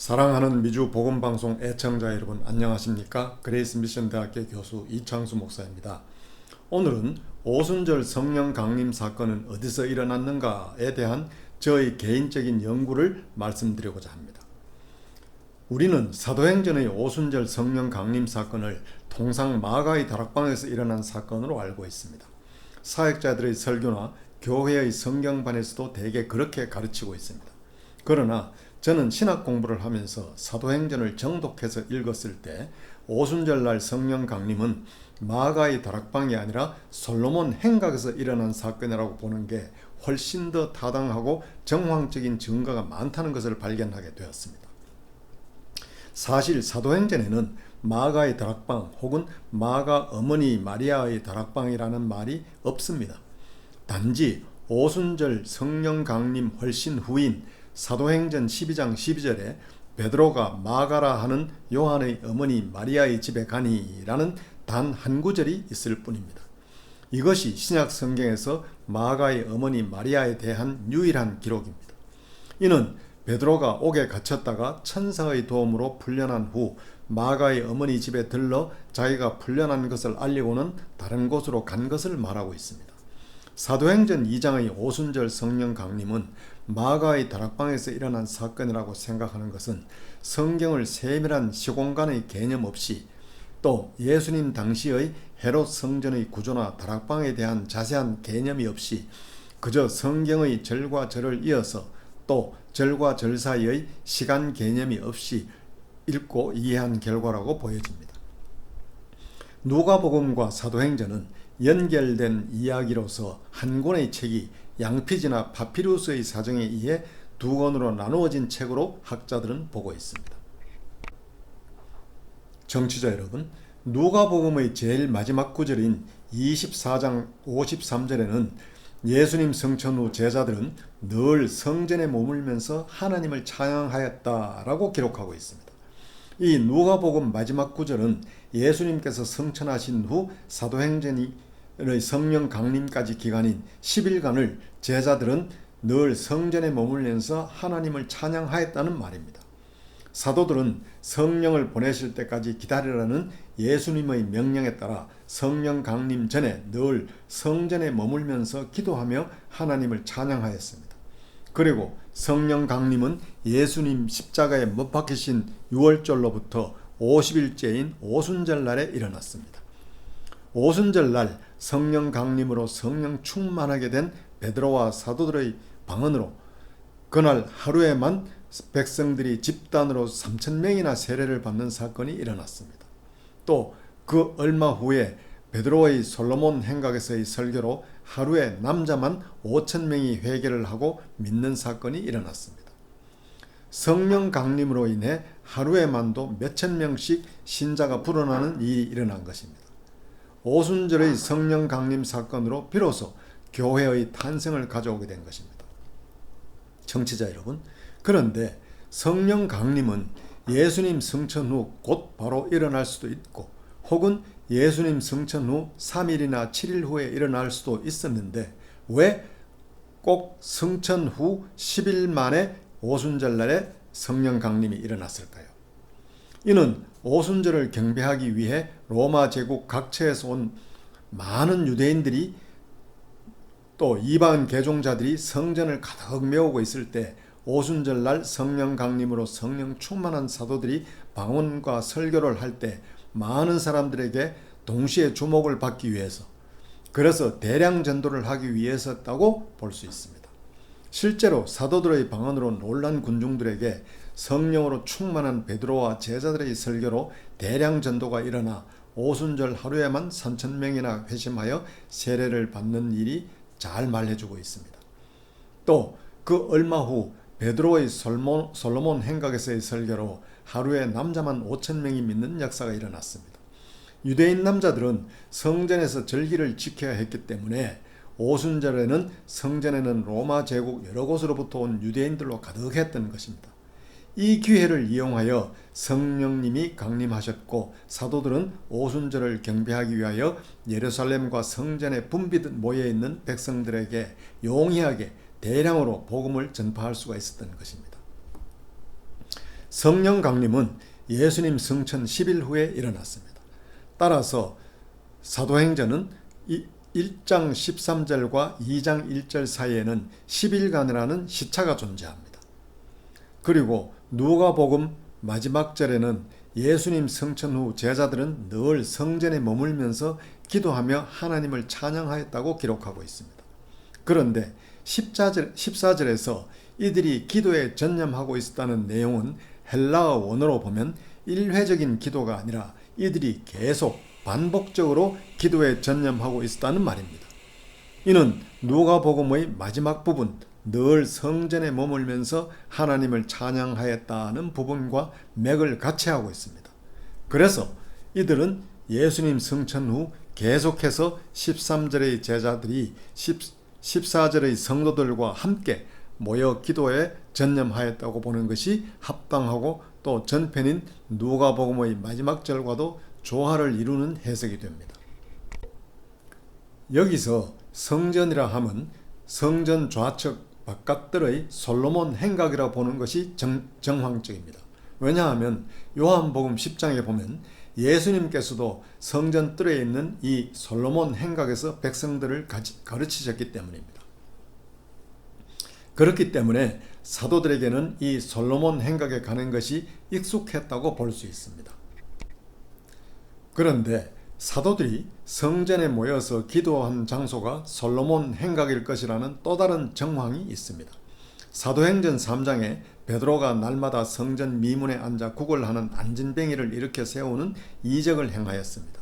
사랑하는 미주 복음방송 애청자 여러분 안녕하십니까? 그레이스 미션 대학교 교수 이창수 목사입니다. 오늘은 오순절 성령 강림 사건은 어디서 일어났는가에 대한 저의 개인적인 연구를 말씀드리고자 합니다. 우리는 사도행전의 오순절 성령 강림 사건을 통상 마가의 다락방에서 일어난 사건으로 알고 있습니다. 사역자들의 설교나 교회의 성경반에서도 대개 그렇게 가르치고 있습니다. 그러나 저는 신학 공부를 하면서 사도행전을 정독해서 읽었을 때 오순절날 성령 강림은 마가의 다락방이 아니라 솔로몬 행각에서 일어난 사건이라고 보는 게 훨씬 더 타당하고 정황적인 증거가 많다는 것을 발견하게 되었습니다. 사실 사도행전에는 마가의 다락방 혹은 마가 어머니 마리아의 다락방이라는 말이 없습니다. 단지 오순절 성령 강림 훨씬 후인 사도행전 12장 12절에 베드로가 마가라 하는 요한의 어머니 마리아의 집에 가니라는 단 한 구절이 있을 뿐입니다. 이것이 신약 성경에서 마가의 어머니 마리아에 대한 유일한 기록입니다. 이는 베드로가 옥에 갇혔다가 천사의 도움으로 풀려난 후 마가의 어머니 집에 들러 자기가 풀려난 것을 알리고는 다른 곳으로 간 것을 말하고 있습니다. 사도행전 2장의 오순절 성령 강림은 마가의 다락방에서 일어난 사건이라고 생각하는 것은 성경을 세밀한 시공간의 개념 없이 또 예수님 당시의 헤롯 성전의 구조나 다락방에 대한 자세한 개념이 없이 그저 성경의 절과 절을 이어서 또 절과 절 사이의 시간 개념이 없이 읽고 이해한 결과라고 보여집니다. 누가복음과 사도행전은 연결된 이야기로서 한 권의 책이 양피지나 파피루스의 사정에 의해 두 권으로 나누어진 책으로 학자들은 보고 있습니다. 청취자 여러분, 누가복음의 제일 마지막 구절인 24장 53절에는 예수님 성천 후 제자들은 늘 성전에 머물면서 하나님을 찬양하였다라고 기록하고 있습니다. 이 누가복음 마지막 구절은 예수님께서 성천하신 후 사도행전의 성령 강림까지 기간인 10일간을 제자들은 늘 성전에 머물면서 하나님을 찬양하였다는 말입니다. 사도들은 성령을 보내실 때까지 기다리라는 예수님의 명령에 따라 성령 강림 전에 늘 성전에 머물면서 기도하며 하나님을 찬양하였습니다. 그리고 성령 강림은 예수님 십자가에 못 박히신 6월절로부터 50일째인 오순절날에 일어났습니다. 오순절날 성령 강림으로 성령 충만하게 된 베드로와 사도들의 방언으로 그날 하루에만 백성들이 집단으로 3,000명이나 세례를 받는 사건이 일어났습니다. 또 그 얼마 후에 베드로의 솔로몬 행각에서의 설교로 하루에 남자만 5,000명이 회개를 하고 믿는 사건이 일어났습니다. 성령 강림으로 인해 하루에만도 몇천 명씩 신자가 불어나는 일이 일어난 것입니다. 오순절의 성령 강림 사건으로 비로소 교회의 탄생을 가져오게 된 것입니다. 청취자 여러분, 그런데 성령 강림은 예수님 성천 후 곧 바로 일어날 수도 있고 혹은 예수님 성천 후 3일이나 7일 후에 일어날 수도 있었는데 왜 꼭 성천 후 10일 만에 오순절날에 성령 강림이 일어났을까요? 이는 오순절을 경배하기 위해 로마 제국 각처에서 온 많은 유대인들이 또 이방 개종자들이 성전을 가득 메우고 있을 때 오순절날 성령 강림으로 성령 충만한 사도들이 방언과 설교를 할 때 많은 사람들에게 동시에 주목을 받기 위해서, 그래서 대량 전도를 하기 위해서였다고 볼 수 있습니다. 실제로 사도들의 방언으로 놀란 군중들에게 성령으로 충만한 베드로와 제자들의 설교로 대량 전도가 일어나 오순절 하루에만 3,000명이나 회심하여 세례를 받는 일이 잘 말해주고 있습니다. 또 그 얼마 후 베드로의 솔로몬 행각에서의 설교로 하루에 남자만 5,000명이 믿는 역사가 일어났습니다. 유대인 남자들은 성전에서 절기를 지켜야 했기 때문에 오순절에는 성전에는 로마 제국 여러 곳으로부터 온 유대인들로 가득했던 것입니다. 이 기회를 이용하여 성령님이 강림하셨고 사도들은 오순절을 경배하기 위하여 예루살렘과 성전에 붐비듯 모여있는 백성들에게 용이하게 대량으로 복음을 전파할 수가 있었던 것입니다. 성령 강림은 예수님 승천 10일 후에 일어났습니다. 따라서 사도행전은 1장 13절과 2장 1절 사이에는 10일간이라는 시차가 존재합니다. 그리고 누가복음 마지막 절에는 예수님 승천 후 제자들은 늘 성전에 머물면서 기도하며 하나님을 찬양하였다고 기록하고 있습니다. 그런데 14절에서 이들이 기도에 전념하고 있었다는 내용은 헬라어 원어로 보면 일회적인 기도가 아니라 이들이 계속 반복적으로 기도에 전념하고 있었다는 말입니다. 이는 누가복음의 마지막 부분 늘 성전에 머물면서 하나님을 찬양하였다는 부분과 맥을 같이 하고 있습니다. 그래서 이들은 예수님 승천 후 계속해서 13절의 제자들이 14절의 성도들과 함께 모여 기도에 전념하였다고 보는 것이 합당하고 또 전편인 누가복음의 마지막 절과도 조화를 이루는 해석이 됩니다. 여기서 성전이라 함은 성전 좌측 바깥들의 솔로몬 행각이라 보는 것이 정황적입니다. 왜냐하면 요한복음 10장에 보면 예수님께서도 성전 뜰에 있는 이 솔로몬 행각에서 백성들을 가르치셨기 때문입니다. 그렇기 때문에 사도들에게는 이 솔로몬 행각에 가는 것이 익숙했다고 볼 수 있습니다. 그런데 사도들이 성전에 모여서 기도한 장소가 솔로몬 행각일 것이라는 또 다른 정황이 있습니다. 사도행전 3장에 베드로가 날마다 성전 미문에 앉아 구걸하는 안진뱅이를 일으켜 세우는 이적을 행하였습니다.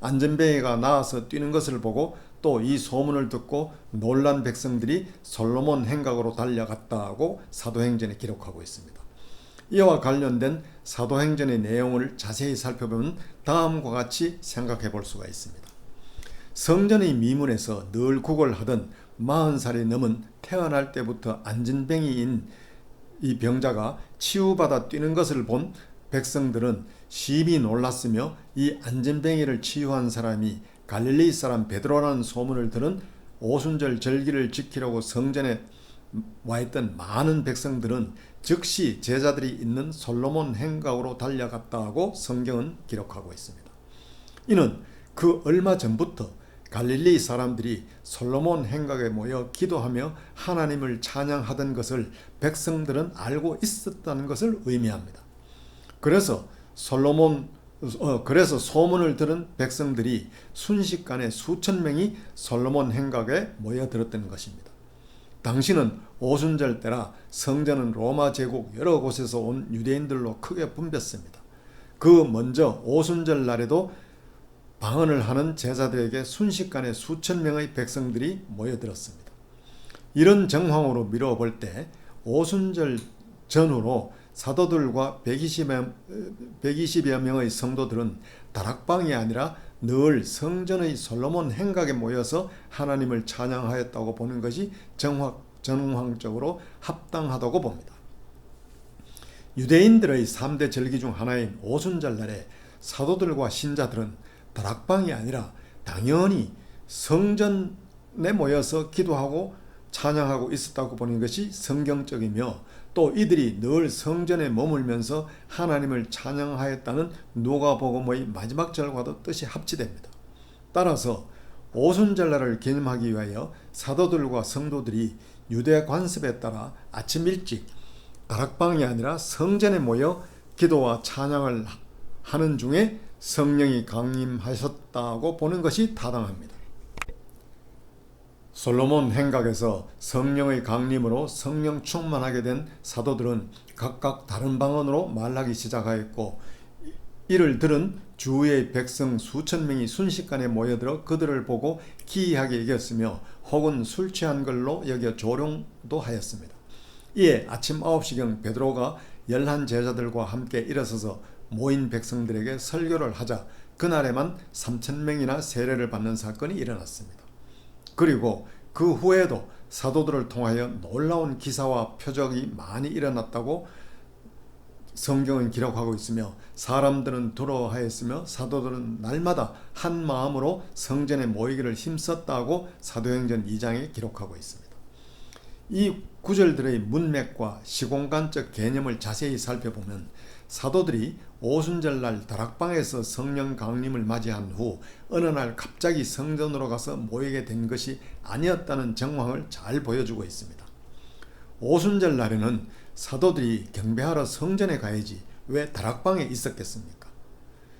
안진뱅이가 나와서 뛰는 것을 보고 또 이 소문을 듣고 놀란 백성들이 솔로몬 행각으로 달려갔다고 사도행전에 기록하고 있습니다. 이와 관련된 사도행전의 내용을 자세히 살펴보면 다음과 같이 생각해 볼 수가 있습니다. 성전의 미문에서 늘 구걸하던 40살이 넘은 태어날 때부터 안진뱅이인 이 병자가 치유받아 뛰는 것을 본 백성들은 심히 놀랐으며 이 안진뱅이를 치유한 사람이 갈릴리 사람 베드로라는 소문을 들은 오순절 절기를 지키려고 성전에 와 있던 많은 백성들은 즉시 제자들이 있는 솔로몬 행각으로 달려갔다고 성경은 기록하고 있습니다. 이는 그 얼마 전부터 갈릴리 사람들이 솔로몬 행각에 모여 기도하며 하나님을 찬양하던 것을 백성들은 알고 있었다는 것을 의미합니다. 그래서 소문을 들은 백성들이 순식간에 수천 명이 솔로몬 행각에 모여들었던 것입니다. 당시는 오순절 때라 성전은 로마 제국 여러 곳에서 온 유대인들로 크게 붐볐습니다. 그 먼저 오순절 날에도 방언을 하는 제자들에게 순식간에 수천 명의 백성들이 모여들었습니다. 이런 정황으로 미뤄볼 때 오순절 전후로 사도들과 120여 명의 성도들은 다락방이 아니라 늘 성전의 솔로몬 행각에 모여서 하나님을 찬양하였다고 보는 것이 정황적으로 합당하다고 봅니다. 유대인들의 3대 절기 중 하나인 오순절날에 사도들과 신자들은 다락방이 아니라 당연히 성전에 모여서 기도하고 찬양하고 있었다고 보는 것이 성경적이며 또 이들이 늘 성전에 머물면서 하나님을 찬양하였다는 누가복음의 마지막 절과도 뜻이 합치됩니다. 따라서 오순절날을 기념하기 위하여 사도들과 성도들이 유대 관습에 따라 아침 일찍 다락방이 아니라 성전에 모여 기도와 찬양을 하는 중에 성령이 강림하셨다고 보는 것이 타당합니다. 솔로몬 행각에서 성령의 강림으로 성령 충만하게 된 사도들은 각각 다른 방언으로 말하기 시작하였고 이를 들은 주위의 백성 수천 명이 순식간에 모여들어 그들을 보고 기이하게 여겼으며 혹은 술 취한 걸로 여겨 조롱도 하였습니다. 이에 아침 9시경 베드로가 11 제자들과 함께 일어서서 모인 백성들에게 설교를 하자 그날에만 3,000명이나 세례를 받는 사건이 일어났습니다. 그리고 그 후에도 사도들을 통하여 놀라운 기사와 표적이 많이 일어났다고 성경은 기록하고 있으며 사람들은 두려워하였으며 사도들은 날마다 한 마음으로 성전에 모이기를 힘썼다고 사도행전 2장에 기록하고 있습니다. 이 구절들의 문맥과 시공간적 개념을 자세히 살펴보면 사도들이 오순절날 다락방에서 성령 강림을 맞이한 후 어느 날 갑자기 성전으로 가서 모이게 된 것이 아니었다는 정황을 잘 보여주고 있습니다. 오순절 날에는 사도들이 경배하러 성전에 가야지 왜 다락방에 있었겠습니까?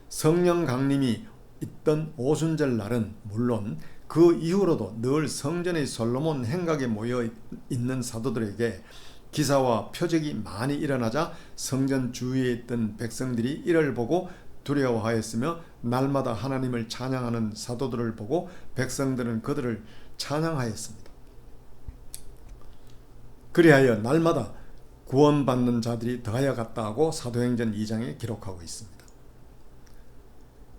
성령 강림이 있던 오순절 날은 물론 그 이후로도 늘 성전의 솔로몬 행각에 모여 있는 사도들에게 기사와 표적이 많이 일어나자 성전 주위에 있던 백성들이 이를 보고 두려워하였으며 날마다 하나님을 찬양하는 사도들을 보고 백성들은 그들을 찬양하였습니다. 그리하여 날마다 구원받는 자들이 더하여 갔다 하고 사도행전 2장에 기록하고 있습니다.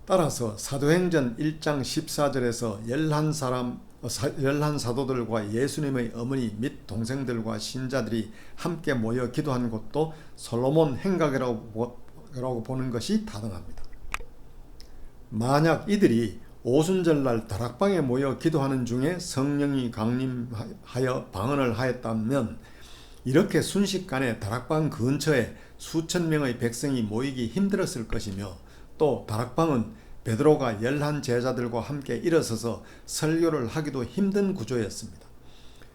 따라서 사도행전 1장 14절에서 11 사도들과 예수님의 어머니 및 동생들과 신자들이 함께 모여 기도한 곳도 솔로몬 행각이라고 보는 것이 타당합니다. 만약 이들이 오순절날 다락방에 모여 기도하는 중에 성령이 강림하여 방언을 하였다면 이렇게 순식간에 다락방 근처에 수천 명의 백성이 모이기 힘들었을 것이며 또 다락방은 베드로가 11 제자들과 함께 일어서서 설교를 하기도 힘든 구조였습니다.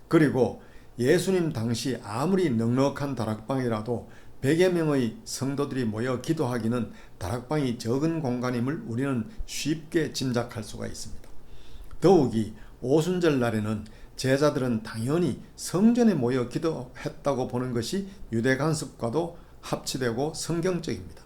그리고 예수님 당시 아무리 넉넉한 다락방이라도 100여 명의 성도들이 모여 기도하기는 다락방이 적은 공간임을 우리는 쉽게 짐작할 수가 있습니다. 더욱이 오순절 날에는 제자들은 당연히 성전에 모여 기도했다고 보는 것이 유대 관습과도 합치되고 성경적입니다.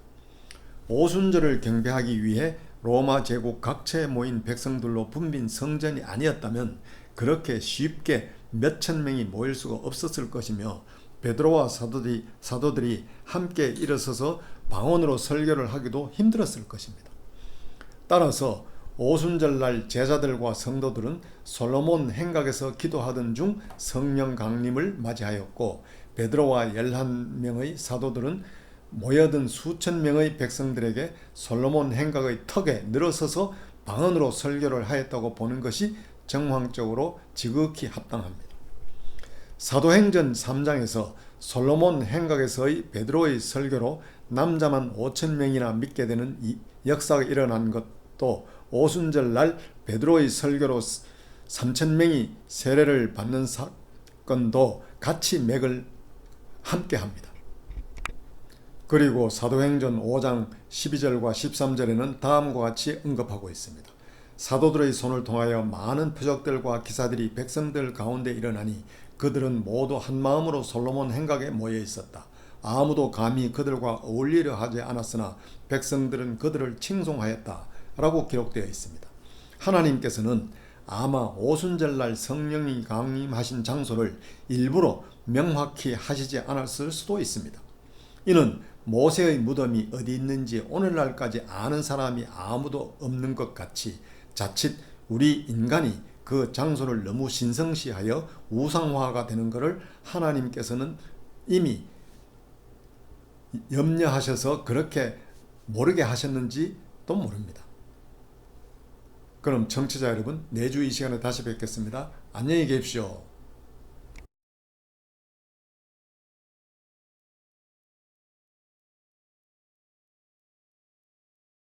오순절을 경배하기 위해 로마 제국 각처에 모인 백성들로 붐빈 성전이 아니었다면 그렇게 쉽게 몇천 명이 모일 수가 없었을 것이며 베드로와 사도들이 함께 일어서서 방언으로 설교를 하기도 힘들었을 것입니다. 따라서 오순절날 제자들과 성도들은 솔로몬 행각에서 기도하던 중 성령 강림을 맞이하였고 베드로와 11명의 사도들은 모여든 수천 명의 백성들에게 솔로몬 행각의 턱에 늘어서서 방언으로 설교를 하였다고 보는 것이 정황적으로 지극히 합당합니다. 사도행전 3장에서 솔로몬 행각에서의 베드로의 설교로 남자만 5천 명이나 믿게 되는 이 역사가 일어난 것도 오순절날 베드로의 설교로 3천 명이 세례를 받는 사건도 같이 맥을 함께합니다. 그리고 사도행전 5장 12절과 13절에는 다음과 같이 언급하고 있습니다. 사도들의 손을 통하여 많은 표적들과 기사들이 백성들 가운데 일어나니 그들은 모두 한마음으로 솔로몬 행각에 모여 있었다. 아무도 감히 그들과 어울리려 하지 않았으나 백성들은 그들을 칭송하였다 라고 기록되어 있습니다. 하나님께서는 아마 오순절날 성령이 강림하신 장소를 일부러 명확히 하시지 않았을 수도 있습니다. 이는 모세의 무덤이 어디 있는지 오늘날까지 아는 사람이 아무도 없는 것 같이 자칫 우리 인간이 그 장소를 너무 신성시하여 우상화가 되는 것을 하나님께서는 이미 염려하셔서 그렇게 모르게 하셨는지도 모릅니다. 그럼 청취자 여러분, 내주 이 시간에 다시 뵙겠습니다. 안녕히 계십시오.